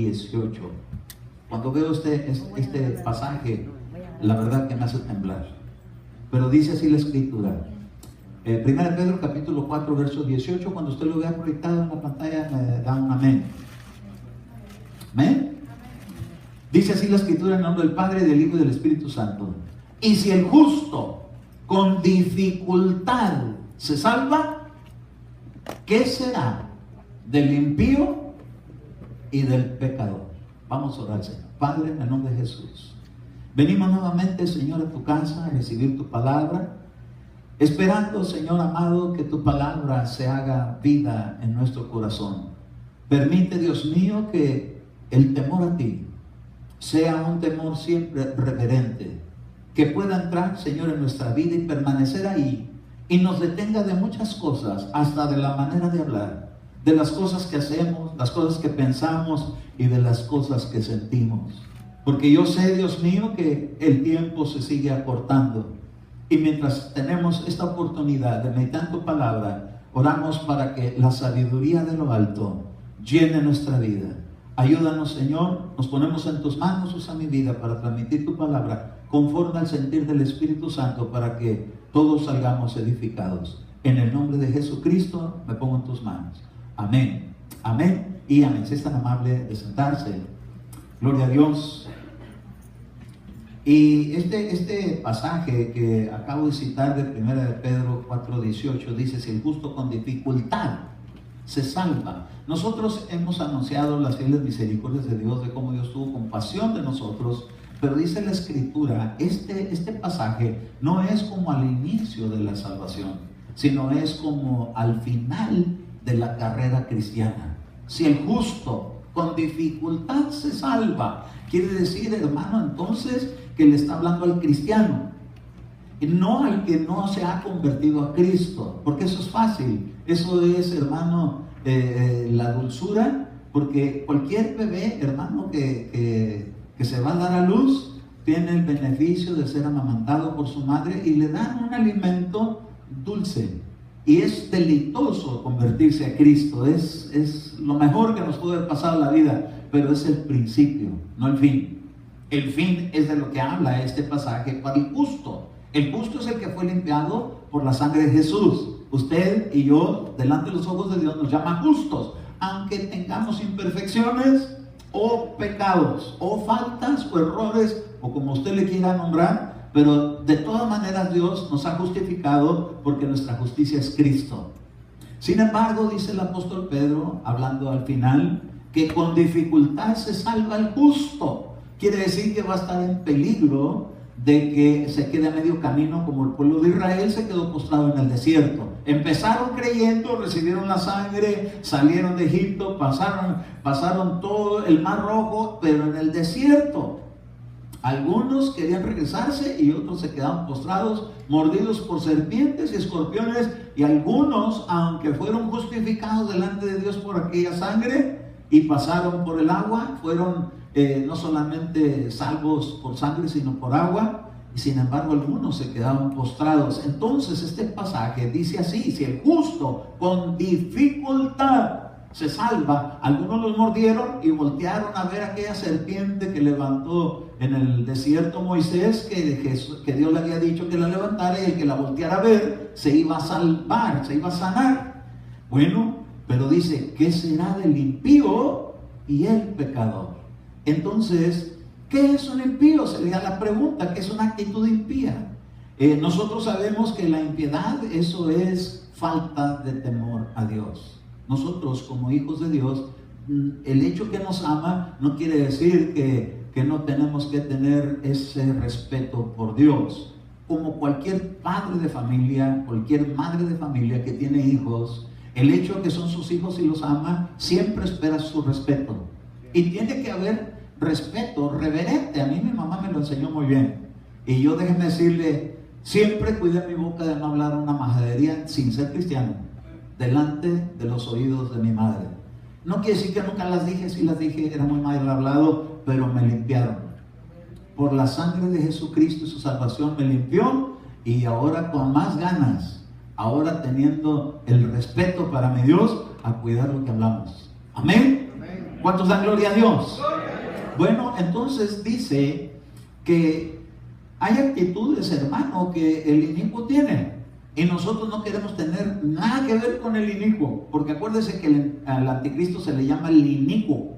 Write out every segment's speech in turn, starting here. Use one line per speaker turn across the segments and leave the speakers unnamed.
18. Cuando veo este pasaje, la verdad que me hace temblar. Pero dice así la Escritura. 1 Pedro capítulo 4, verso 18. Cuando usted lo vea proyectado en la pantalla, me da un amén. ¿Amén? Dice así la Escritura en nombre del Padre, del Hijo y del Espíritu Santo. Y si el justo con dificultad se salva, ¿qué será del impío y del pecador? Vamos a orar, Señor. Padre, en el nombre de Jesús, venimos nuevamente, Señor, a tu casa a recibir tu palabra, esperando, Señor amado, que tu palabra se haga vida en nuestro corazón. Permite, Dios mío, que el temor a ti sea un temor siempre reverente, que pueda entrar, Señor, en nuestra vida y permanecer ahí, y nos detenga de muchas cosas, hasta de la manera de hablar, de las cosas que hacemos, las cosas que pensamos y de las cosas que sentimos. Porque yo sé, Dios mío, que el tiempo se sigue acortando, y mientras tenemos esta oportunidad de meditar en tu palabra, oramos para que la sabiduría de lo alto llene nuestra vida. Ayúdanos, Señor, nos ponemos en tus manos, usa mi vida para transmitir tu palabra conforme al sentir del Espíritu Santo, para que todos salgamos edificados. En el nombre de Jesucristo me pongo en tus manos. Amén, amén y amén. Si es tan amable de sentarse. Gloria a Dios. Y este pasaje que acabo de citar de 1 de Pedro 4:18 dice: si el justo con dificultad se salva. Nosotros hemos anunciado las fieles misericordias de Dios, de cómo Dios tuvo compasión de nosotros, pero dice la Escritura, este pasaje no es como al inicio de la salvación, sino es como al final de la carrera cristiana. Si el justo con dificultad se salva, quiere decir, hermano, entonces que le está hablando al cristiano, y no al que no se ha convertido a Cristo, porque eso es fácil. Eso es, hermano, la dulzura, porque cualquier bebé, hermano, que se va a dar a luz, tiene el beneficio de ser amamantado por su madre y le dan un alimento dulce. Y es deleitoso convertirse a Cristo, es lo mejor que nos puede haber pasado en la vida, pero es el principio, no el fin. El fin es de lo que habla este pasaje para el justo. El justo es el que fue limpiado por la sangre de Jesús. Usted y yo, delante de los ojos de Dios, nos llama justos, aunque tengamos imperfecciones o pecados, o faltas, o errores, o como usted le quiera nombrar, pero de todas maneras Dios nos ha justificado porque nuestra justicia es Cristo. Sin embargo, dice el apóstol Pedro, hablando al final, que con dificultad se salva el justo. Quiere decir que va a estar en peligro de que se quede a medio camino, como el pueblo de Israel se quedó postrado en el desierto. Empezaron creyendo, recibieron la sangre, salieron de Egipto, pasaron todo el Mar Rojo, pero en el desierto algunos querían regresarse y otros se quedaron postrados, mordidos por serpientes y escorpiones, y algunos, aunque fueron justificados delante de Dios por aquella sangre y pasaron por el agua, fueron no solamente salvos por sangre, sino por agua, y sin embargo algunos se quedaron postrados. Entonces este pasaje dice así: si el justo con dificultad se salva, algunos los mordieron y voltearon a ver aquella serpiente que levantó en el desierto Moisés, que Dios le había dicho que la levantara, y el que la volteara a ver se iba a salvar, se iba a sanar. Bueno, pero dice: ¿qué será del impío y el pecador? Entonces, ¿qué es un impío? Sería la pregunta. ¿Qué es una actitud impía? Nosotros sabemos que la impiedad, eso es falta de temor a Dios. Nosotros, como hijos de Dios, el hecho que nos ama no quiere decir que no tenemos que tener ese respeto por Dios. Como cualquier padre de familia, cualquier madre de familia que tiene hijos, el hecho de que son sus hijos y los ama, siempre espera su respeto. Y tiene que haber respeto reverente. A mí mi mamá me lo enseñó muy bien. Y yo, déjeme decirle, siempre cuidé mi boca de no hablar una majadería sin ser cristiano delante de los oídos de mi madre. No quiere decir que nunca las dije, sí las dije, era muy mal hablado, pero me limpiaron. Por la sangre de Jesucristo y su salvación me limpió, y ahora con más ganas, ahora teniendo el respeto para mi Dios, a cuidar lo que hablamos. Amén. ¿Cuántos dan gloria a Dios? Bueno, entonces dice que hay actitudes, hermano, que el inicuo tiene. Y nosotros no queremos tener nada que ver con el inicuo. Porque acuérdese que al anticristo se le llama el inicuo,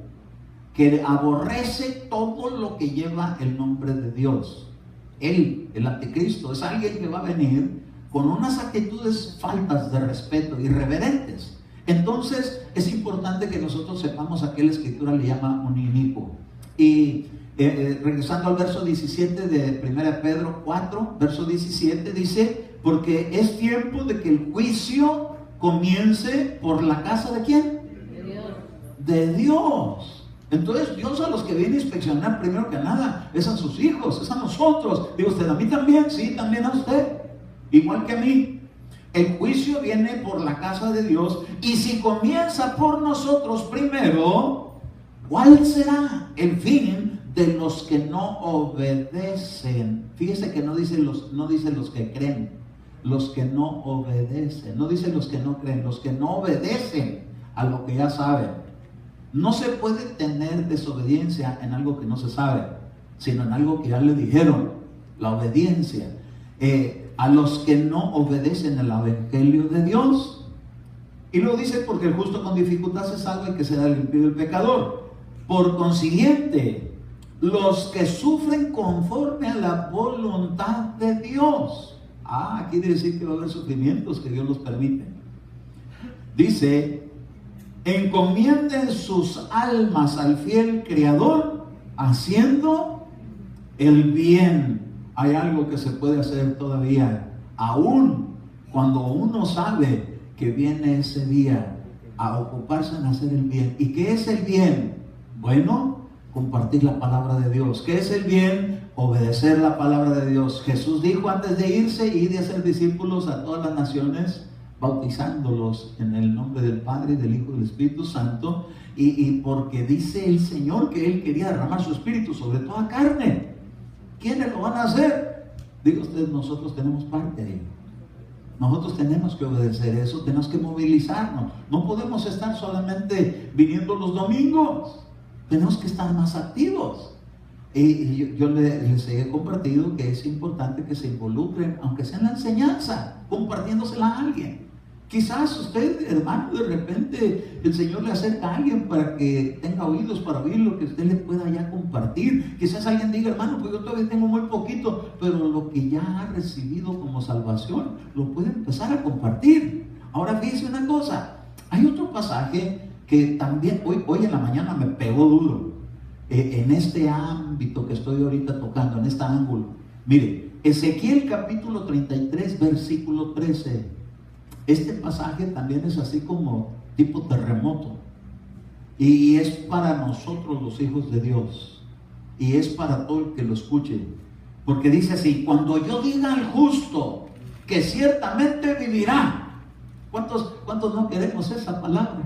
que aborrece todo lo que lleva el nombre de Dios. Él, el anticristo, es alguien que va a venir con unas actitudes faltas de respeto, irreverentes. Entonces es importante que nosotros sepamos a qué la escritura le llama un inicuo. Y regresando al verso 17 de 1 Pedro 4, verso 17, dice: porque es tiempo de que el juicio comience por la casa ¿de quién? De Dios. De Dios. Entonces Dios a los que viene a inspeccionar primero que nada es a sus hijos, es a nosotros. Digo usted, ¿a mí también? Sí, también a usted, igual que a mí. El juicio viene por la casa de Dios, y si comienza por nosotros primero, ¿cuál será el fin de los que no obedecen? Fíjese que no dice los que creen, los que no obedecen. No dice los que no creen, los que no obedecen a lo que ya saben. No se puede tener desobediencia en algo que no se sabe, sino en algo que ya le dijeron. La obediencia. A los que no obedecen el evangelio de Dios. Y lo dice porque el justo con dificultad se salva y que se da el impío del pecador. Por consiguiente, los que sufren conforme a la voluntad de Dios. Quiere decir que va a haber sufrimientos que Dios los permite. Dice: encomienden sus almas al fiel Creador, haciendo el bien. Hay algo que se puede hacer todavía, aún cuando uno sabe que viene ese día, a ocuparse en hacer el bien. ¿Y qué es el bien? Bueno, compartir la palabra de Dios. ¿Qué es el bien? Obedecer la palabra de Dios. Jesús dijo antes de irse: id y hacer discípulos a todas las naciones, bautizándolos en el nombre del Padre, del Hijo y del Espíritu Santo. Y porque dice el Señor que Él quería derramar su Espíritu sobre toda carne. ¿Quiénes lo van a hacer? Diga usted, nosotros tenemos parte ahí. Nosotros tenemos que obedecer eso, tenemos que movilizarnos. No podemos estar solamente viniendo los domingos. Tenemos que estar más activos. Y yo les he compartido que es importante que se involucren, aunque sea en la enseñanza, compartiéndosela a alguien. Quizás usted, hermano, de repente el Señor le acerca a alguien para que tenga oídos para oír lo que usted le pueda ya compartir. Quizás alguien diga: hermano, pues yo todavía tengo muy poquito, pero lo que ya ha recibido como salvación lo puede empezar a compartir. Ahora fíjese una cosa, hay otro pasaje que también hoy en la mañana me pegó duro, en este ámbito que estoy ahorita tocando, en este ángulo. Mire, Ezequiel capítulo 33, versículo 13. Este pasaje también es así como tipo terremoto, y es para nosotros los hijos de Dios, y es para todo el que lo escuche, porque dice así: cuando yo diga al justo que ciertamente vivirá. ¿Cuántos no queremos esa palabra?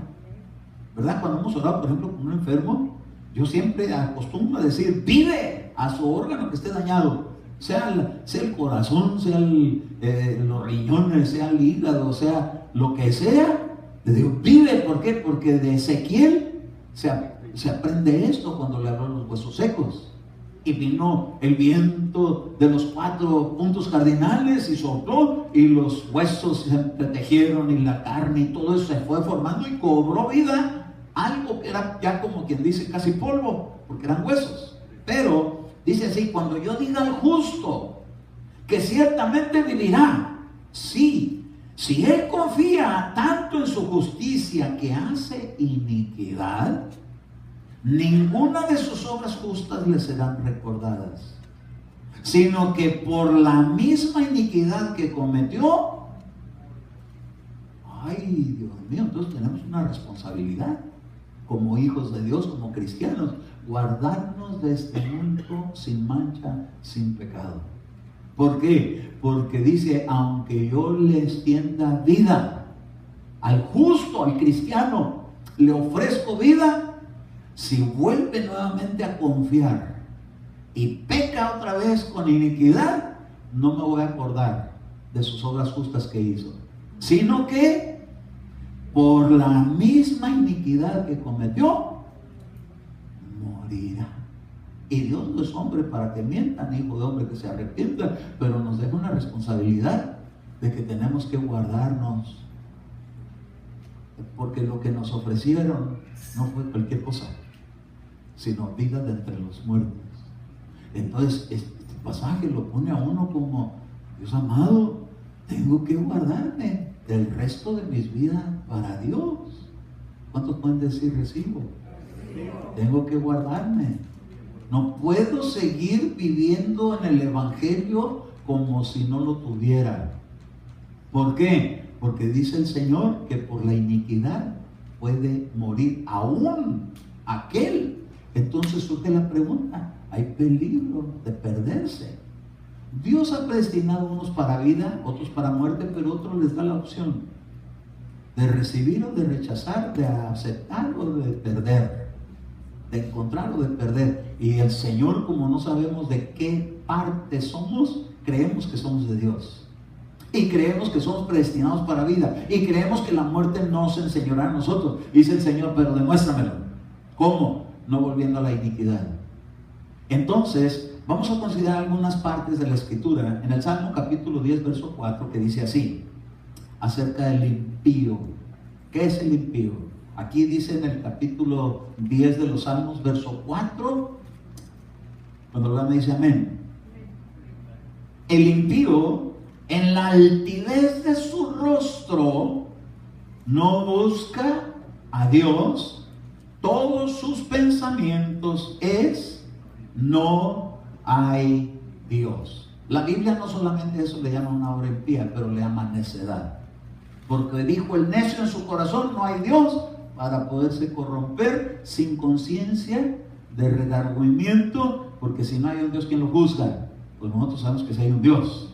¿Verdad? Cuando hemos orado, por ejemplo, con un enfermo, yo siempre acostumbro a decir: vive, a su órgano que esté dañado, sea el corazón, sea los riñones, sea el hígado, sea lo que sea. Le digo: vive. ¿Por qué? Porque de Ezequiel se aprende esto cuando le habló los huesos secos. Y vino el viento de los 4 puntos cardinales y sopló, y los huesos se entretejieron, y la carne y todo eso se fue formando y cobró vida. Algo que era ya, como quien dice, casi polvo, porque eran huesos. Pero dice así: cuando yo diga al justo que ciertamente vivirá, sí, si él confía tanto en su justicia que hace iniquidad, ninguna de sus obras justas le serán recordadas, sino que por la misma iniquidad que cometió. Ay, Dios mío, entonces tenemos una responsabilidad como hijos de Dios, como cristianos, guardarnos de este mundo sin mancha, sin pecado. ¿Por qué? Porque dice: aunque yo le extienda vida al justo, al cristiano, le ofrezco vida, si vuelve nuevamente a confiar y peca otra vez con iniquidad, no me voy a acordar de sus obras justas que hizo, sino que por la misma iniquidad que cometió, morirá. Y Dios no es hombre para que mienta, ni hijo de hombre que se arrepienta, pero nos deja una responsabilidad de que tenemos que guardarnos, porque lo que nos ofrecieron no fue cualquier cosa, sino vida de entre los muertos. Entonces este pasaje lo pone a uno como: Dios amado, tengo que guardarme del resto de mis vidas para Dios. ¿Cuántos pueden decir recibo? Tengo que guardarme. No puedo seguir viviendo en el Evangelio como si no lo tuviera. ¿Por qué? Porque dice el Señor que por la iniquidad puede morir aún aquel. Entonces surge la pregunta: ¿hay peligro de perderse? Dios ha predestinado unos para vida, otros para muerte, pero otros les da la opción de recibir o de rechazar, de aceptar o de perder, de encontrar o de perder. Y el Señor, como no sabemos de qué parte somos, creemos que somos de Dios. Y creemos que somos predestinados para vida. Y creemos que la muerte no se enseñará a nosotros. Dice el Señor: pero demuéstramelo. ¿Cómo? No volviendo a la iniquidad. Entonces, vamos a considerar algunas partes de la Escritura. En el Salmo capítulo 10, verso 4, que dice así, acerca del impío. ¿Qué es el impío? Aquí dice en el capítulo 10 de los Salmos, verso 4, cuando lo vean me dice amén. El impío, en la altivez de su rostro, no busca a Dios. Todos sus pensamientos es: no hay Dios. La Biblia no solamente eso le llama una obra impía, pero le llama necedad. Porque dijo el necio en su corazón: no hay Dios, para poderse corromper sin conciencia de redargüimiento, porque si no hay un Dios, ¿quién lo juzga? Pues nosotros sabemos que sí hay un Dios.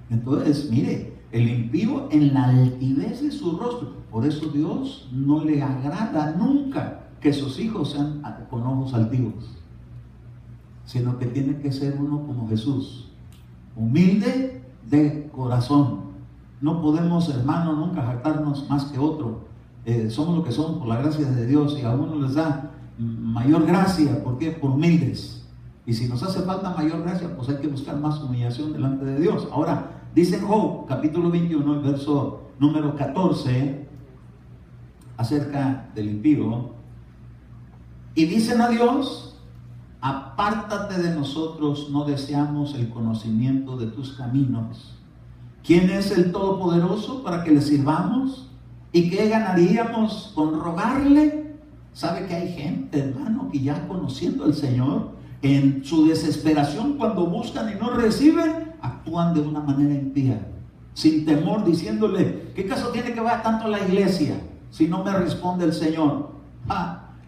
Entonces, mire, el impío en la altivez de su rostro. Por eso Dios no le agrada nunca que sus hijos sean con ojos altivos, sino que tiene que ser uno como Jesús, humilde de corazón. No podemos, hermano, nunca jactarnos más que otro. Somos lo que somos por la gracia de Dios, y a uno les da mayor gracia. ¿Por qué? Por humildes. Y si nos hace falta mayor gracia, pues hay que buscar más humillación delante de Dios. Ahora, dice en Job, capítulo 21, verso número 14, acerca del impío, y dicen a Dios: apártate de nosotros, no deseamos el conocimiento de tus caminos. ¿Quién es el Todopoderoso para que le sirvamos? ¿Y qué ganaríamos con rogarle? ¿Sabe que hay gente, hermano, que ya conociendo al Señor, en su desesperación, cuando buscan y no reciben, actúan de una manera impía, sin temor, diciéndole: ¿qué caso tiene que vaya tanto a la iglesia si no me responde el Señor?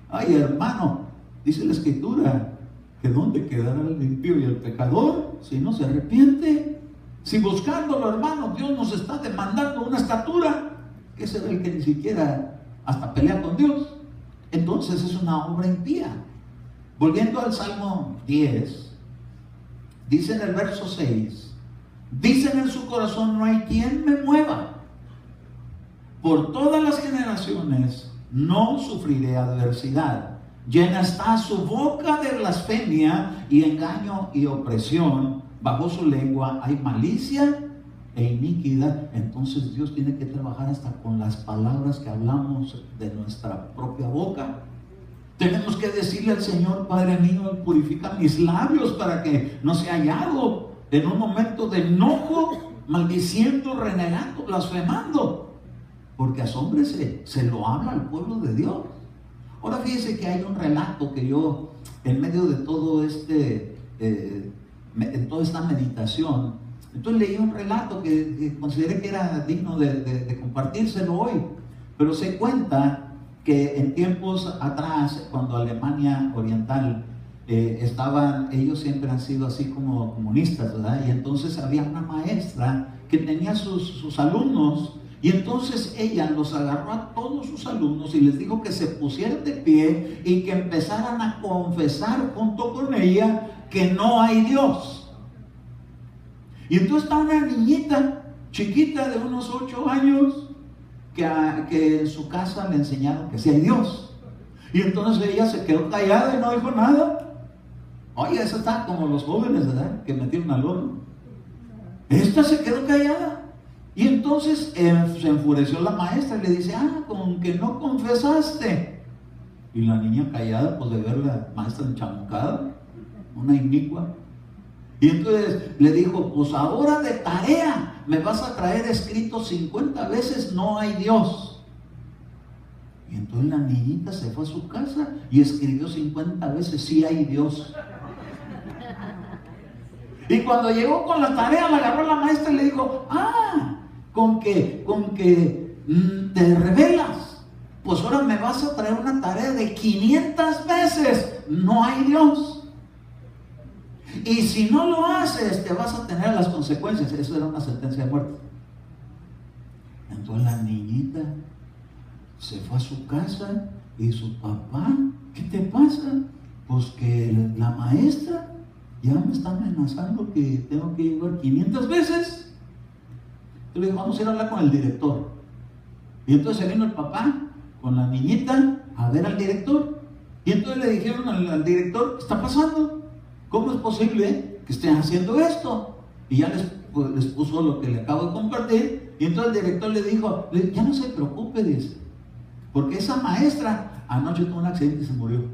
Ay, hermano, dice la Escritura que ¿dónde quedará el impío y el pecador si no se arrepiente? Si buscándolo, hermano, Dios nos está demandando una estatura, que será el que ni siquiera hasta pelea con Dios. Entonces es una obra impía. Volviendo al Salmo 10, dice en el verso 6, dicen en su corazón: no hay quien me mueva. Por todas las generaciones no sufriré adversidad. Llena está su boca de blasfemia y engaño y opresión. Bajo su lengua hay malicia e iniquidad. Entonces Dios tiene que trabajar hasta con las palabras que hablamos de nuestra propia boca. Tenemos que decirle al Señor: Padre mío, purifica mis labios para que no sea hallado en un momento de enojo, maldiciendo, renegando, blasfemando. Porque asómbrese, se lo habla al pueblo de Dios. Ahora fíjese que hay un relato que yo, en medio de todo en toda esta meditación, entonces leí un relato que consideré que era digno de compartírselo hoy. Pero se cuenta que en tiempos atrás, cuando Alemania Oriental ellos siempre han sido así como comunistas, ¿verdad? Y entonces había una maestra que tenía sus alumnos, y entonces ella los agarró a todos sus alumnos y les dijo que se pusieran de pie y que empezaran a confesar junto con ella que no hay Dios. Y entonces está una niñita chiquita de unos 8 años que en su casa le enseñaron que sí hay Dios. Y entonces ella se quedó callada y no dijo nada. Oye, esa está como los jóvenes, ¿verdad? Que metieron al horno. Esta se quedó callada. Y entonces se enfureció la maestra y le dice, con que no confesaste. Y la niña callada, pues de ver la maestra enchamucada, una inicua. Y entonces le dijo, pues ahora de tarea me vas a traer escrito 50 veces no hay Dios. Y entonces la niñita se fue a su casa y escribió 50 veces sí hay Dios. Y cuando llegó con la tarea, la agarró la maestra y le dijo, con que te revelas, pues ahora me vas a traer una tarea de 500 veces no hay Dios. Y si no lo haces, te vas a tener las consecuencias. Eso era una sentencia de muerte. Entonces la niñita se fue a su casa y su papá, ¿qué te pasa? Pues que la maestra ya me está amenazando que tengo que llevar 500 veces. Yo le dije, vamos a ir a hablar con el director. Y entonces vino el papá con la niñita a ver al director. Y entonces le dijeron al director, ¿qué está pasando? ¿Cómo es posible que estén haciendo esto? Y ya les puso lo que le acabo de compartir. Y entonces el director le dijo, ya no se preocupe, dice, porque esa maestra anoche tuvo un accidente y se murió.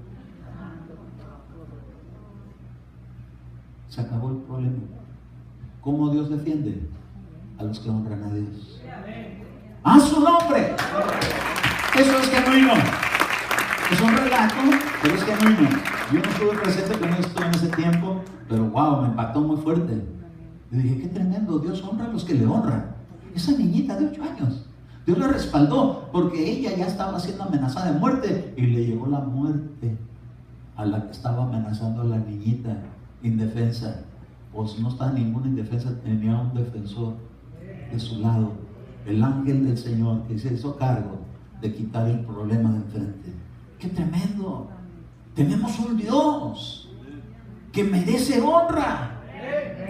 Se acabó el problema. ¿Cómo Dios defiende? A los que honran a Dios. ¡A su nombre! Eso es genuino. Es un relato, pero es genuino. Yo no estuve presente con esto en ese tiempo, pero wow, me impactó muy fuerte. Y dije, qué tremendo, Dios honra a los que le honran. Esa niñita de 8 años, Dios la respaldó, porque ella ya estaba siendo amenazada de muerte, y le llegó la muerte a la que estaba amenazando a la niñita, indefensa. Pues no estaba ninguna indefensa, tenía un defensor de su lado, el ángel del Señor, que se hizo cargo de quitar el problema de enfrente. ¡Qué tremendo! Tenemos un Dios que merece honra,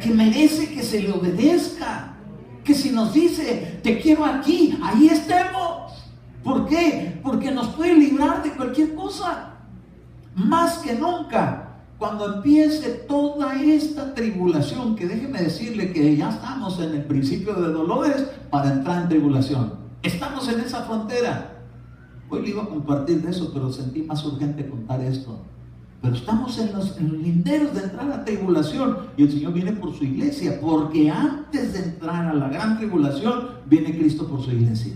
que merece que se le obedezca, que si nos dice, te quiero aquí, ahí estemos. ¿Por qué? Porque nos puede librar de cualquier cosa. Más que nunca, cuando empiece toda esta tribulación, que déjeme decirle que ya estamos en el principio de dolores para entrar en tribulación. Estamos en esa frontera. Hoy le iba a compartir de eso, pero sentí más urgente contar esto. Pero estamos en los linderos de entrar a tribulación, y el Señor viene por su iglesia, porque antes de entrar a la gran tribulación, viene Cristo por su iglesia.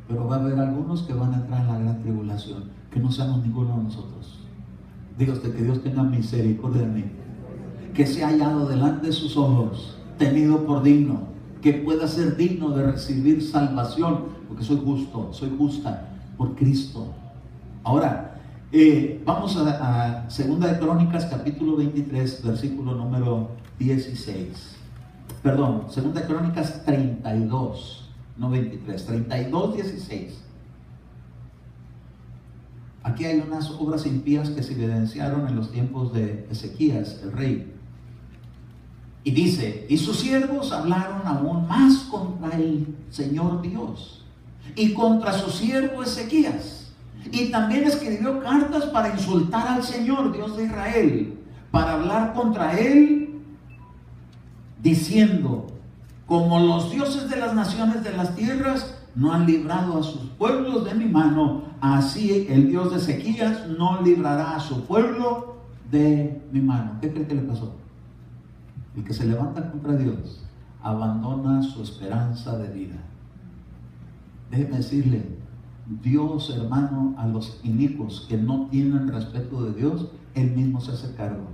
Pero va a haber algunos que van a entrar en la gran tribulación, que no seamos ninguno de nosotros. Diga usted, que Dios tenga misericordia de mí, que sea hallado delante de sus ojos, tenido por digno, que pueda ser digno de recibir salvación, porque soy justo, soy justa por Cristo. Ahora, vamos a 2 de Crónicas, capítulo 23, versículo número 16. Perdón, 2 de Crónicas 32, no 23, 32, 16. Aquí hay unas obras impías que se evidenciaron en los tiempos de Ezequías, el rey. Y dice, y sus siervos hablaron aún más contra el Señor Dios y contra su siervo Ezequías. Y también escribió cartas para insultar al Señor, Dios de Israel, para hablar contra él, diciendo, como los dioses de las naciones de las tierras no han librado a sus pueblos de mi mano, así el Dios de Ezequías no librará a su pueblo de mi mano. ¿Qué cree que le pasó? El que se levanta contra Dios abandona su esperanza de vida. Déjeme decirle, Dios, hermano, a los inicuos que no tienen respeto de Dios, Él mismo se hace cargo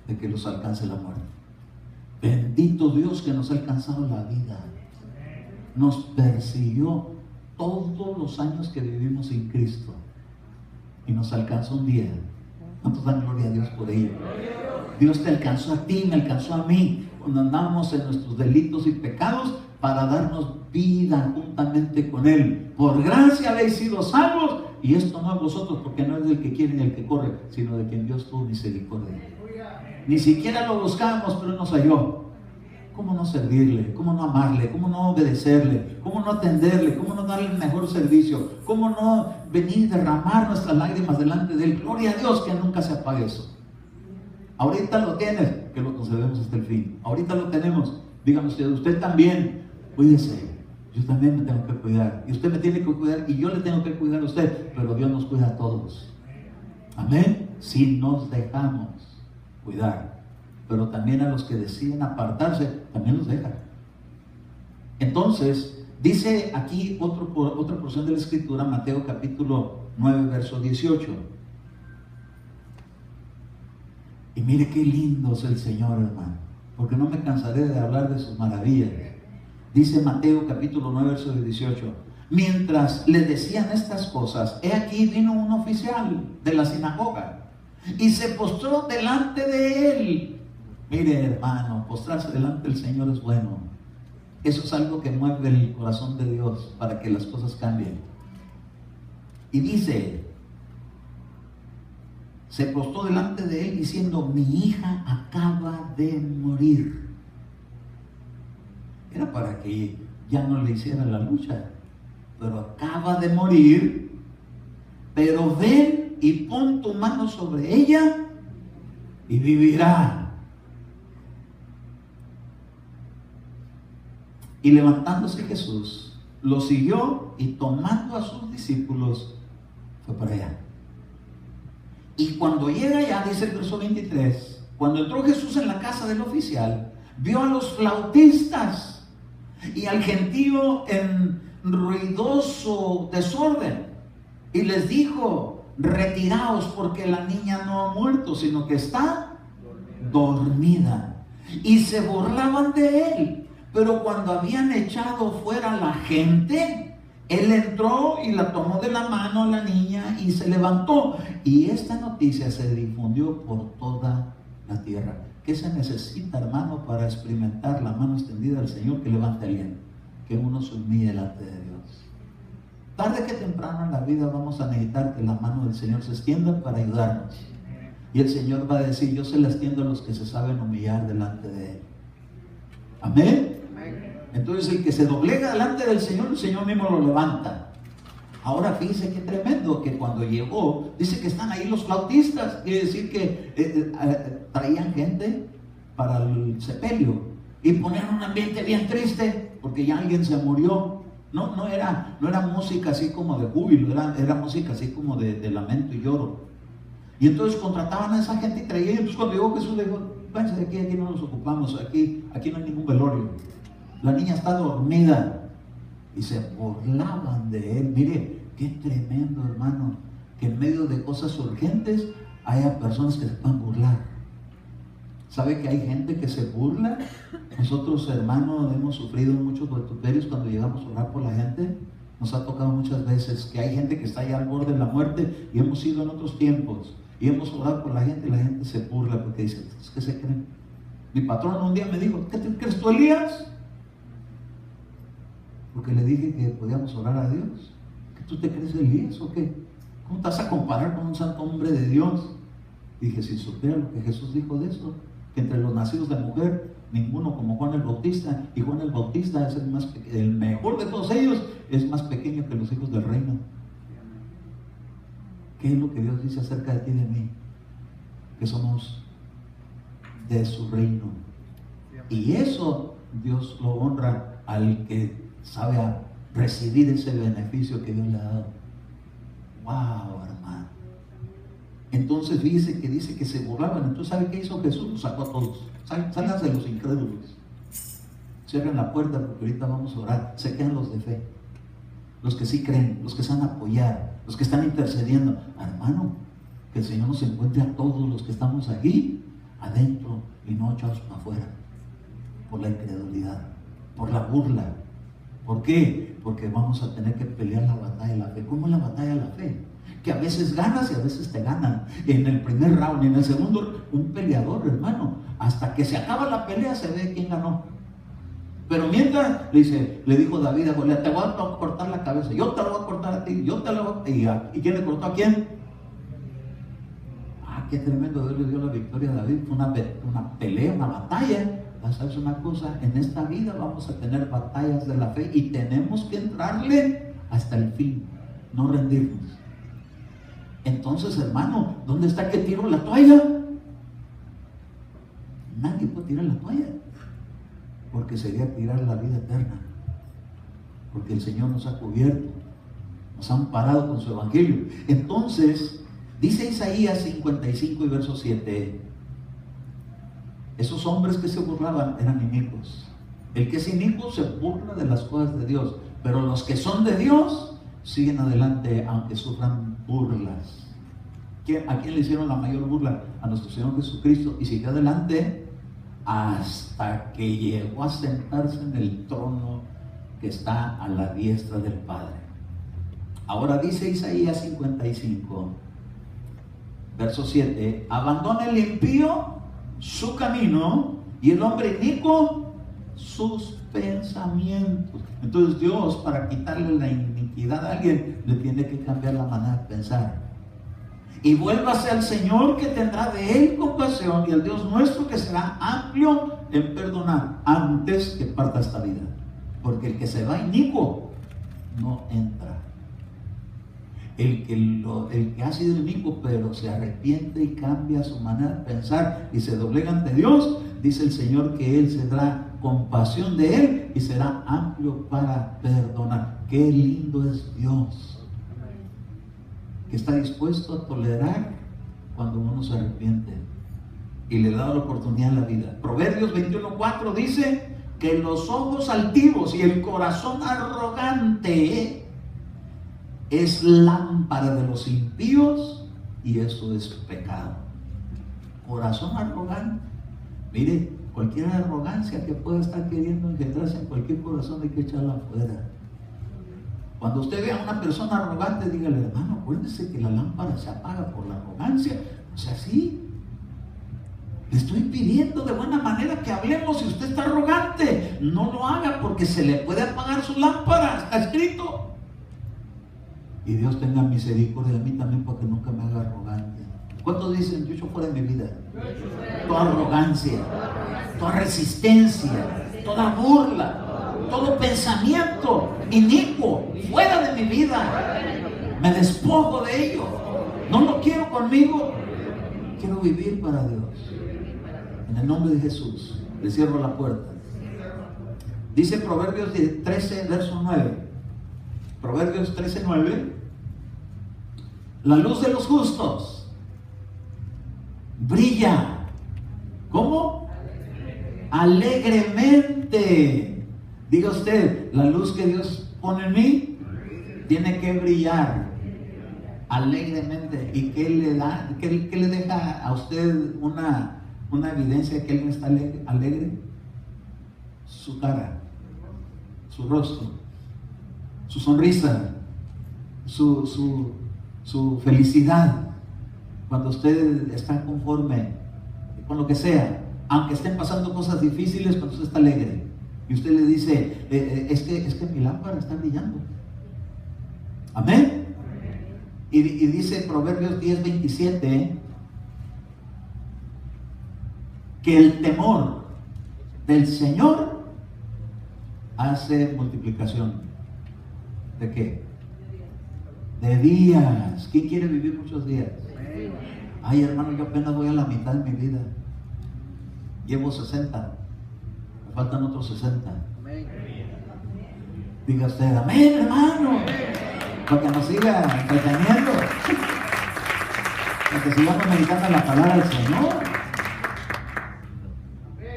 de que los alcance la muerte. Bendito Dios que nos ha alcanzado la vida. Nos persiguió todos los años que vivimos sin Cristo y nos alcanzó un día. ¿Cuántos dan gloria a Dios por ello? Dios te alcanzó a ti, me alcanzó a mí, cuando andamos en nuestros delitos y pecados, para darnos vida juntamente con Él. Por gracia habéis sido salvos, y esto no es vosotros, porque no es del que quiere ni el que corre, sino de quien Dios tuvo misericordia. Ni siquiera lo buscábamos, pero Él nos halló. ¿Cómo no servirle? ¿Cómo no amarle? ¿Cómo no obedecerle? ¿Cómo no atenderle? ¿Cómo no darle el mejor servicio? ¿Cómo no venir y derramar nuestras lágrimas delante de Él? Gloria a Dios que nunca se apague eso. Ahorita lo tienes, que lo conservemos hasta el fin. Ahorita lo tenemos. Dígame usted también, cuídese. Yo también me tengo que cuidar. Y usted me tiene que cuidar y yo le tengo que cuidar a usted. Pero Dios nos cuida a todos. Amén. Si nos dejamos cuidar. Pero también a los que deciden apartarse, también los dejan. Entonces, dice aquí otra porción de la Escritura, Mateo capítulo 9, verso 18. Y mire qué lindo es el Señor, hermano, porque no me cansaré de hablar de sus maravillas. Dice Mateo capítulo 9, verso 18. Mientras le decían estas cosas, he aquí vino un oficial de la sinagoga y se postró delante de él. Mire, hermano, postrarse delante del Señor es bueno. Eso es algo que mueve el corazón de Dios para que las cosas cambien. Y dice, se postró delante de él diciendo, mi hija acaba de morir. Era para que ya no le hiciera la lucha, pero acaba de morir. Pero ven y pon tu mano sobre ella y vivirá. Y levantándose Jesús, lo siguió y tomando a sus discípulos, fue para allá. Y cuando llega allá, dice el verso 23, cuando entró Jesús en la casa del oficial, vio a los flautistas y al gentío en ruidoso desorden. Y les dijo, retiraos porque la niña no ha muerto, sino que está dormida. Y se burlaban de él. Pero cuando habían echado fuera a la gente, él entró y la tomó de la mano a la niña y se levantó. Y esta noticia se difundió por toda la tierra. ¿Qué se necesita, hermano, para experimentar la mano extendida del Señor que levanta a alguien? Que uno se humille delante de Dios. Tarde que temprano en la vida vamos a necesitar que la mano del Señor se extienda para ayudarnos. Y el Señor va a decir, yo se la extiendo a los que se saben humillar delante de Él. Amén. Entonces el que se doblega delante del Señor, el Señor mismo lo levanta. Ahora fíjense qué tremendo que cuando llegó, dice que están ahí los flautistas, quiere decir que traían gente para el sepelio y ponían un ambiente bien triste porque ya alguien se murió. No era música así como de júbilo, era música así como de lamento y lloro. Y entonces contrataban a esa gente y traían. Entonces cuando llegó Jesús le dijo, váyanse de aquí no nos ocupamos, aquí no hay ningún velorio. La niña está dormida. Y se burlaban de él. Mire, qué tremendo, hermano, que en medio de cosas urgentes haya personas que se puedan burlar. ¿Sabe que hay gente que se burla? Nosotros, hermanos, hemos sufrido muchos vituperios cuando llegamos a orar por la gente. Nos ha tocado muchas veces que hay gente que está allá al borde de la muerte y hemos ido en otros tiempos y hemos orado por la gente y la gente se burla porque dice, ¿qué se creen? Mi patrón un día me dijo, ¿qué te crees tú, Elías? Porque le dije que podíamos orar a Dios. ¿Qué tú te crees, Elías o qué? ¿Cómo te vas a comparar con un santo hombre de Dios? Dije, si supiera lo que Jesús dijo de eso, que entre los nacidos de mujer, ninguno como Juan el Bautista, y Juan el Bautista es el mejor de todos ellos, es más pequeño que los hijos del reino. ¿Qué es lo que Dios dice acerca de ti y de mí? Que somos de su reino. Y eso Dios lo honra al que sabe recibir ese beneficio que Dios le ha dado. ¡Wow, hermano! Entonces dice que se burlaban. Entonces, ¿sabe qué hizo Jesús? Los sacó a todos. Sálganse los incrédulos. Cierren la puerta porque ahorita vamos a orar. Se quedan los de fe. Los que sí creen, los que se van a apoyar, los que están intercediendo. Hermano, que el Señor nos encuentre a todos los que estamos aquí, adentro y no echados para afuera. Por la incredulidad, por la burla. ¿Por qué? Porque vamos a tener que pelear la batalla de la fe. ¿Cómo es la batalla de la fe? Que a veces ganas y a veces te ganan. En el primer round y en el segundo, un peleador, hermano, hasta que se acaba la pelea se ve quién ganó. Pero mientras, le dijo David a Goliat, te voy a cortar la cabeza, yo te la voy a cortar a ti, yo te la voy a... ¿Y quién le cortó a quién? Qué tremendo, Dios le dio la victoria a David. Fue una pelea, una batalla, ¿sabes una cosa? En esta vida vamos a tener batallas de la fe y tenemos que entrarle hasta el fin, no rendirnos. Entonces, hermano, ¿dónde está que tiro la toalla? Nadie puede tirar la toalla, porque sería tirar la vida eterna, porque el Señor nos ha cubierto, nos ha amparado con su evangelio. Entonces, dice Isaías 55 y verso 7, esos hombres que se burlaban eran inicuos. El que es inicuo se burla de las cosas de Dios, pero los que son de Dios siguen adelante aunque sufran burlas. ¿A quién le hicieron la mayor burla? A nuestro Señor Jesucristo, y siguió adelante hasta que llegó a sentarse en el trono que está a la diestra del Padre. Ahora dice Isaías 55 verso 7, abandona el impío su camino y el hombre inicuo sus pensamientos. Entonces Dios, para quitarle la iniquidad a alguien, le tiene que cambiar la manera de pensar. Y vuélvase al Señor, que tendrá de él compasión, y al Dios nuestro, que será amplio en perdonar, antes que parta esta vida. Porque el que se va inicuo no entra. El que ha sido inicuo pero se arrepiente y cambia su manera de pensar y se doblega ante Dios, dice el Señor que Él tendrá compasión de él y será amplio para perdonar. Qué lindo es Dios, que está dispuesto a tolerar cuando uno se arrepiente y le da la oportunidad en la vida. Proverbios 21:4 dice que los ojos altivos y el corazón arrogante es lámpara de los impíos, y eso es pecado. Corazón arrogante, mire, cualquier arrogancia que pueda estar queriendo engendrarse en cualquier corazón hay que echarla afuera. Cuando usted vea a una persona arrogante, dígale: hermano, acuérdese que la lámpara se apaga por la arrogancia. O sea, sí, le estoy pidiendo de buena manera que hablemos. Si usted está arrogante, no lo haga, porque se le puede apagar su lámpara, está escrito. Y Dios tenga misericordia de mí también, para que nunca me haga arrogante. ¿Cuántos dicen: yo echo fuera de mi vida toda arrogancia, toda resistencia, toda burla, todo pensamiento inicuo, fuera de mi vida? Me despojo de ello, no lo quiero conmigo, quiero vivir para Dios. En el nombre de Jesús le cierro la puerta. Dice Proverbios 13 verso 9, Proverbios 13:9, la luz de los justos brilla. ¿Cómo? Alegremente. Diga usted: la luz que Dios pone en mí tiene que brillar alegremente. ¿Y qué le da? ¿Qué le deja a usted una evidencia de que alguien está alegre? Su cara, su rostro, su sonrisa, su felicidad. Cuando usted está conforme con lo que sea, aunque estén pasando cosas difíciles, cuando usted está alegre y usted le dice: es que mi lámpara está brillando. Amén. Y dice Proverbios 10:27 que el temor del Señor hace multiplicación. ¿De qué? De días. ¿Quién quiere vivir muchos días? Ay, hermano, yo apenas voy a la mitad de mi vida. Llevo 60. Me faltan otros 60. Diga usted: amén, hermano. Para que nos siga entreteniendo, para que sigamos meditando la palabra del Señor.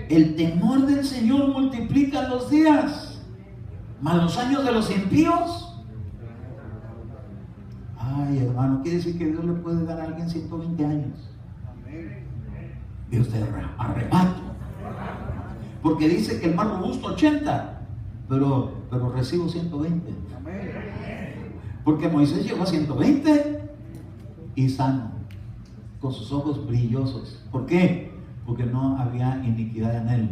El temor del Señor multiplica los días, mas los años de los impíos. Ay, hermano, quiere decir que Dios le puede dar a alguien 120 años. Dios te arrebato. Porque dice que el más robusto 80, pero recibo 120. Porque Moisés llegó a 120 y sano, con sus ojos brillosos. ¿Por qué? Porque no había iniquidad en él.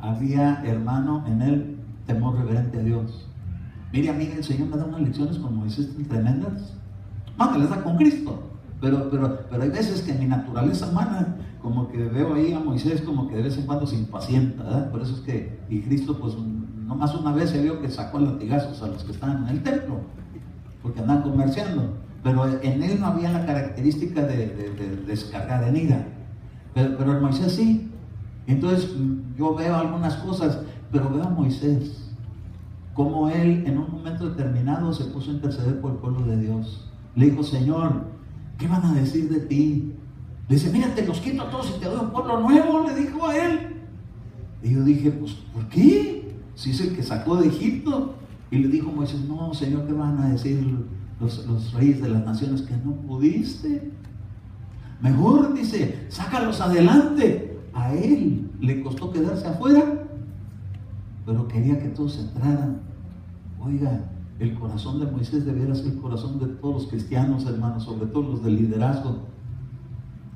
Había, hermano, en él temor reverente a Dios. Mire, amiga, el Señor me da unas lecciones con Moisés tan tremendas. No, me las da con Cristo. Pero hay veces que en mi naturaleza humana, como que veo ahí a Moisés como que de vez en cuando se impacienta, ¿verdad? Por eso es que, y Cristo pues nomás una vez se vio que sacó latigazos a los que estaban en el templo, porque andaban comerciando, pero en él no había la característica de descargar en ira, pero en Moisés sí. Entonces yo veo algunas cosas, pero veo a Moisés, como él en un momento determinado se puso a interceder por el pueblo de Dios. Le dijo: Señor, ¿qué van a decir de ti? Le dice: mira, te los quito a todos y te doy un pueblo nuevo, le dijo a él. Y yo dije: pues, ¿por qué? Si es el que sacó de Egipto. Y le dijo Moisés: no, Señor, ¿qué van a decir los reyes de las naciones? Que no pudiste. Mejor, dice, sácalos adelante. A él le costó quedarse afuera, pero quería que todos entraran. Oiga, el corazón de Moisés debiera ser el corazón de todos los cristianos, hermanos, sobre todo los del liderazgo,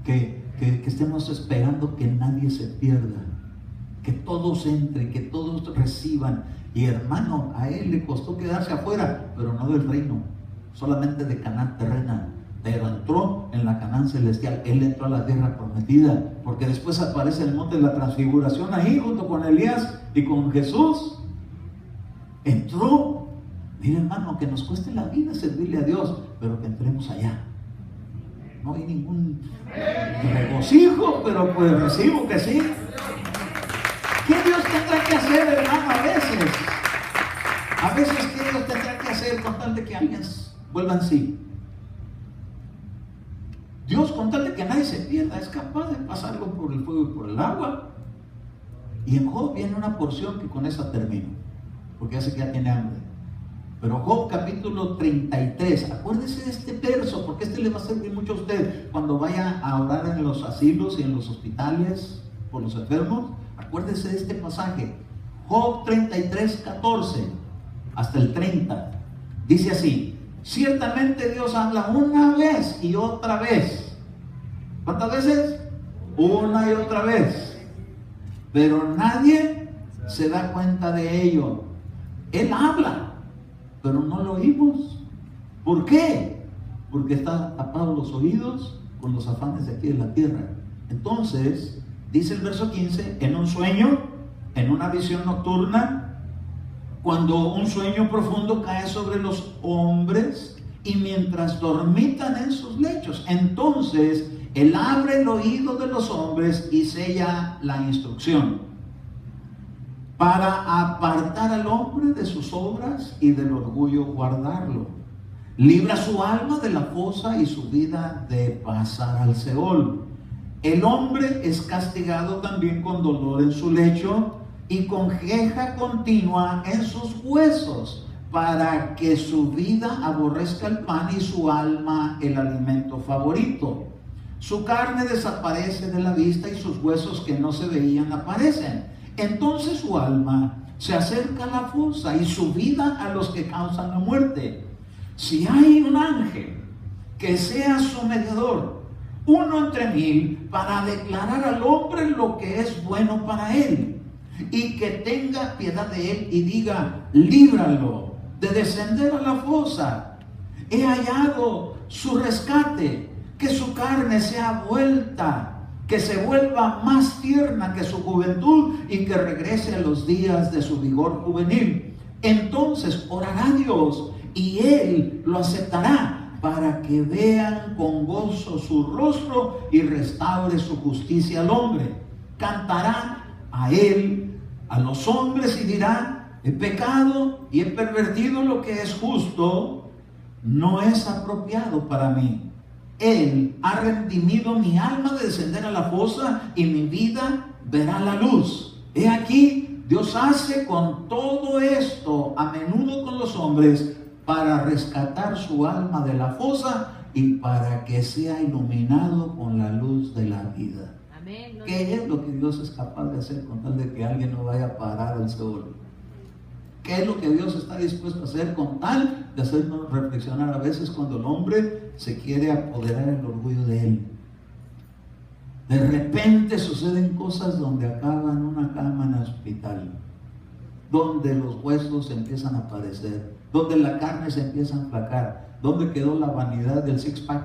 que estemos esperando que nadie se pierda, que todos entren, que todos reciban. Y hermano, a él le costó quedarse afuera, pero no del reino, solamente de Canaán terrena, pero entró en la Canaán celestial. Él entró a la tierra prometida, porque después aparece el monte de la transfiguración ahí junto con Elías y con Jesús. Entró. Mira, hermano, que nos cueste la vida servirle a Dios, pero que entremos allá. No hay ningún regocijo, pero pues recibo que sí. ¿Qué Dios tendrá que hacer, hermano? A veces ¿qué Dios tendrá que hacer con tal de que alguien vuelva en sí? Dios, con tal de que nadie se pierda, es capaz de pasarlo por el fuego y por el agua. Y en Job viene una porción que con esa termino, porque hace que ya tiene hambre. Pero Job capítulo 33, acuérdese de este verso, porque este le va a servir mucho a usted cuando vaya a orar en los asilos y en los hospitales por los enfermos. Acuérdese de este pasaje, Job 33, 14 hasta el 30. Dice así: ciertamente Dios habla una vez y otra vez. ¿Cuántas veces? Una y otra vez. Pero nadie se da cuenta de ello. Él habla, pero no lo oímos. ¿Por qué? Porque están tapados los oídos con los afanes de aquí de la tierra. Entonces, dice el verso 15, en un sueño, en una visión nocturna, cuando un sueño profundo cae sobre los hombres y mientras dormitan en sus lechos, entonces Él abre el oído de los hombres y sella la instrucción para apartar al hombre de sus obras y del orgullo guardarlo. Libra su alma de la fosa y su vida de pasar al Seol. El hombre es castigado también con dolor en su lecho y con queja continua en sus huesos, para que su vida aborrezca el pan y su alma el alimento favorito. Su carne desaparece de la vista y sus huesos que no se veían aparecen. Entonces su alma se acerca a la fosa y su vida a los que causan la muerte. Si hay un ángel que sea su mediador, uno entre 1000, para declarar al hombre lo que es bueno para él, y que tenga piedad de él y diga: líbralo de descender a la fosa, he hallado su rescate, que su carne sea vuelta, que se vuelva más tierna que su juventud y que regrese a los días de su vigor juvenil. Entonces orará Dios y Él lo aceptará, para que vean con gozo su rostro y restaure su justicia al hombre. Cantará a Él, a los hombres, y dirá: he pecado y he pervertido lo que es justo, no es apropiado para mí. Él ha redimido mi alma de descender a la fosa y mi vida verá la luz. He aquí, Dios hace con todo esto a menudo con los hombres para rescatar su alma de la fosa y para que sea iluminado con la luz de la vida. Amén. ¿Qué es lo que Dios es capaz de hacer con tal de que alguien no vaya a parar al Seol? ¿Qué es lo que Dios está dispuesto a hacer con tal de hacernos reflexionar a veces cuando el hombre se quiere apoderar el orgullo de él? De repente suceden cosas donde acaba en una cama en el hospital, donde los huesos empiezan a aparecer, donde la carne se empieza a enflacar, donde quedó la vanidad del six pack.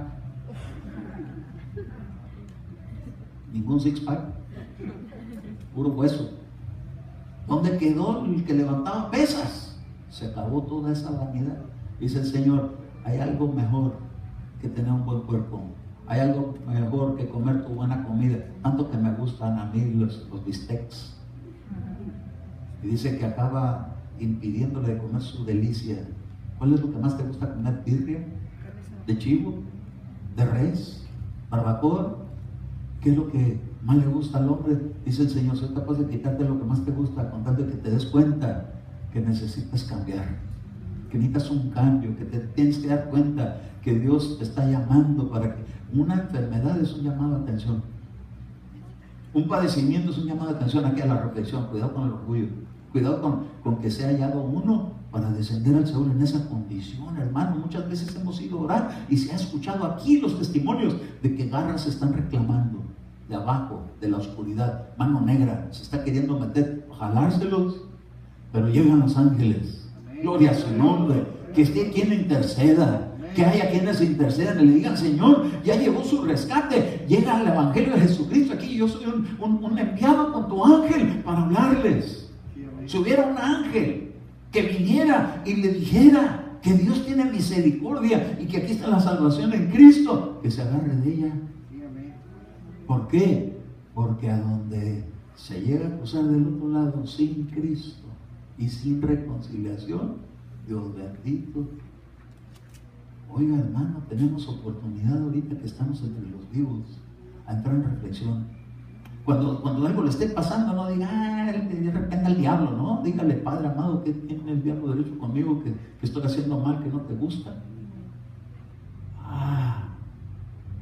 Ningún six-pack, puro hueso. ¿Dónde quedó el que levantaba pesas? Se acabó toda esa vanidad. Dice el Señor, hay algo mejor que tener un buen cuerpo. Hay algo mejor que comer tu buena comida. Tanto que me gustan a mí los bistecs. Y dice que acaba impidiéndole de comer su delicia. ¿Cuál es lo que más te gusta comer? ¿Birria? ¿De chivo? ¿De res? ¿Barbacoa? ¿Qué es lo que más le gusta al hombre? Dice el Señor, soy capaz de quitarte lo que más te gusta con tal de que te des cuenta que necesitas cambiar, que necesitas un cambio, que te tienes que dar cuenta que Dios te está llamando para que una enfermedad es un llamado de atención, un padecimiento es un llamado de atención. Aquí a la reflexión, cuidado con el orgullo, cuidado con que sea hallado uno para descender al Seol en esa condición, hermano. Muchas veces hemos ido a orar y se ha escuchado aquí los testimonios de que garras se están reclamando de abajo, de la oscuridad, mano negra, se está queriendo meter, jalárselos, pero llegan los ángeles. Gloria a su nombre. Que esté quien interceda, que haya quienes intercedan y le digan, Señor, ya llegó su rescate, llega el Evangelio de Jesucristo aquí, yo soy un enviado con tu ángel para hablarles. Si hubiera un ángel que viniera y le dijera que Dios tiene misericordia y que aquí está la salvación en Cristo, que se agarre de ella. ¿Por qué? Porque a donde se llega a cruzar del otro lado sin Cristo y sin reconciliación, Dios bendito. Oiga, hermano, tenemos oportunidad ahorita que estamos entre los vivos a entrar en reflexión. Cuando algo le esté pasando, no diga, de repente al diablo, no. Dígale, Padre amado, que tiene el diablo derecho conmigo, que estoy haciendo mal, que no te gusta.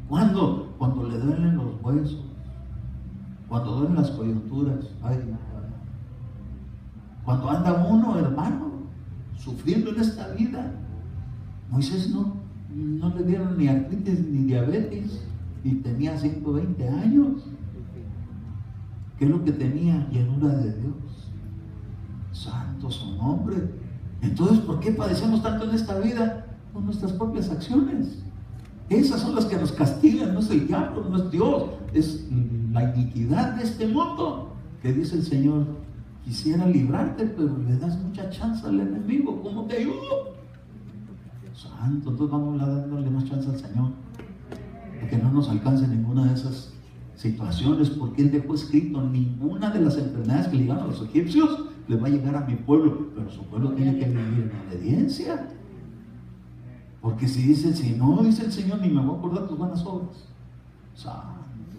Cuando le duelen los huesos, cuando duelen las coyunturas, cuando anda uno, hermano, sufriendo en esta vida. Moisés no le dieron ni artritis ni diabetes y tenía 120 años. ¿Qué es lo que tenía? Llenura de Dios. Santo su nombre. Entonces, ¿por qué padecemos tanto en esta vida? Por nuestras propias acciones. Esas son las que nos castigan, no es el diablo, no es Dios, es la iniquidad de este mundo. Que dice el Señor, quisiera librarte, pero le das mucha chance al enemigo. ¿Cómo te ayudo? Santo, entonces vamos a darle más chance al Señor, para que no nos alcance ninguna de esas situaciones, porque Él dejó escrito, ninguna de las enfermedades que le llegaron a los egipcios le va a llegar a mi pueblo, pero su pueblo tiene que vivir en obediencia. Porque si no, dice el Señor, ni me voy a acordar tus buenas obras. Santo.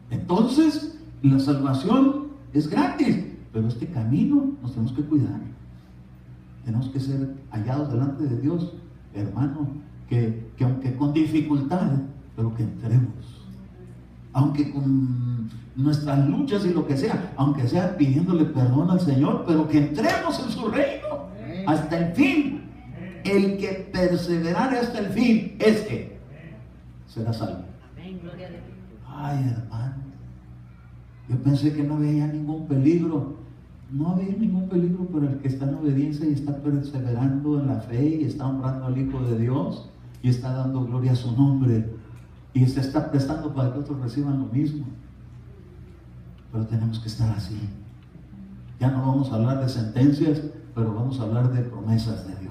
Entonces, la salvación es gratis, pero este camino nos tenemos que cuidar. Tenemos que ser hallados delante de Dios, hermano, que aunque con dificultad, pero que entremos. Aunque con nuestras luchas y lo que sea, aunque sea pidiéndole perdón al Señor, pero que entremos en su reino hasta el fin. El que perseverare hasta el fin, este será salvo. Ay, hermano, yo pensé que no había ningún peligro. No había ningún peligro para el que está en obediencia y está perseverando en la fe y está honrando al Hijo de Dios y está dando gloria a su nombre y se está prestando para que otros reciban lo mismo. Pero tenemos que estar así. Ya no vamos a hablar de sentencias, pero vamos a hablar de promesas de Dios.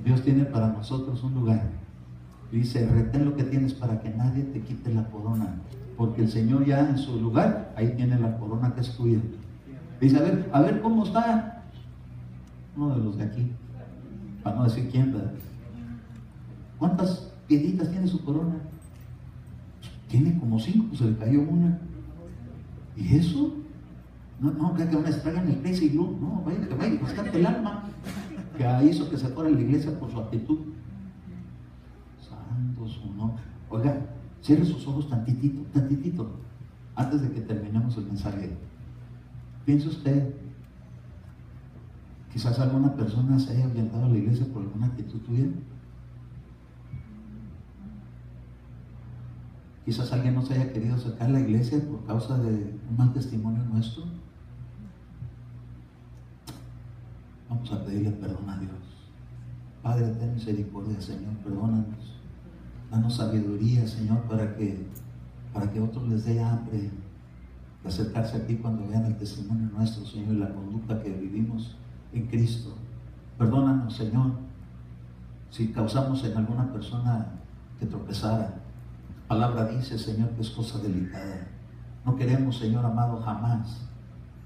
Dios tiene para nosotros un lugar. Dice, retén lo que tienes para que nadie te quite la corona, porque el Señor ya en su lugar, ahí tiene la corona que es tuya. Dice, a ver cómo está uno de los de aquí, para no decir quién, ¿verdad? ¿Cuántas piedritas tiene su corona? Tiene como 5, se le cayó una. ¿Y eso? No, que me traigan el crazy glue. No, vaya, buscarte el alma que hizo que se fuera a la iglesia por su actitud. Santo su nombre. Oiga, cierre sus ojos tantitito, antes de que terminemos el mensaje. Piense usted, quizás alguna persona se haya orientado a la iglesia por alguna actitud tuya. Quizás alguien no se haya querido acercar a la iglesia por causa de un mal testimonio nuestro. Vamos a pedirle perdón a Dios. Padre, ten misericordia, Señor, perdónanos. Danos sabiduría, Señor, para que para que otros les dé hambre de acercarse a ti cuando vean el testimonio nuestro, Señor, y la conducta que vivimos en Cristo. Perdónanos, Señor, si causamos en alguna persona que tropezara. La palabra dice, Señor, que es cosa delicada. No queremos, Señor amado, jamás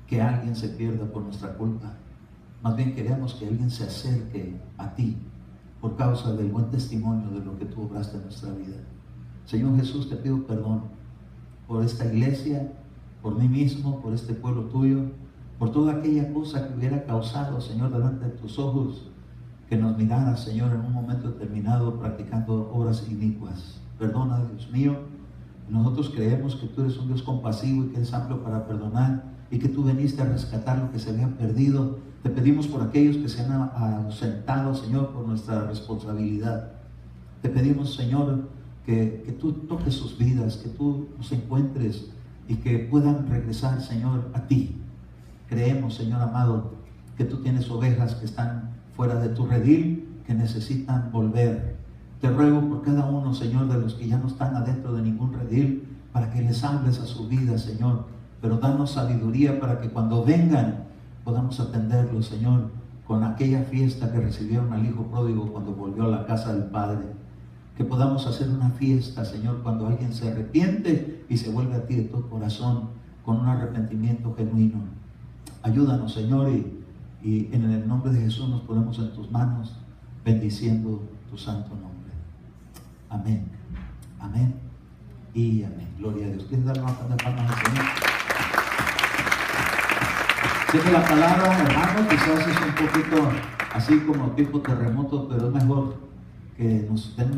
que alguien se pierda por nuestra culpa. Más bien queremos que alguien se acerque a ti por causa del buen testimonio de lo que tú obraste en nuestra vida. Señor Jesús, te pido perdón por esta iglesia, por mí mismo, por este pueblo tuyo, por toda aquella cosa que hubiera causado, Señor, delante de tus ojos, que nos mirara, Señor, en un momento determinado practicando obras inicuas. Perdona, Dios mío. Nosotros creemos que tú eres un Dios compasivo y que eres amplio para perdonar y que tú veniste a rescatar lo que se había perdido. Te pedimos por aquellos que se han ausentado, Señor, por nuestra responsabilidad. Te pedimos, Señor, que tú toques sus vidas, que tú los encuentres y que puedan regresar, Señor, a ti. Creemos, Señor amado, que tú tienes ovejas que están fuera de tu redil, que necesitan volver. Te ruego por cada uno, Señor, de los que ya no están adentro de ningún redil, para que les hables a su vida, Señor. Pero danos sabiduría para que cuando vengan podamos atenderlos, Señor, con aquella fiesta que recibieron al Hijo pródigo cuando volvió a la casa del Padre. Que podamos hacer una fiesta, Señor, cuando alguien se arrepiente y se vuelve a ti de todo corazón, con un arrepentimiento genuino. Ayúdanos, Señor, y en el nombre de Jesús nos ponemos en tus manos, bendiciendo tu santo nombre. Amén, amén y amén. Gloria a Dios. ¿Quieres darle una palma al Señor? Sé que la palabra, hermano, quizás es un poquito así como tipo terremoto, pero es mejor que nos den una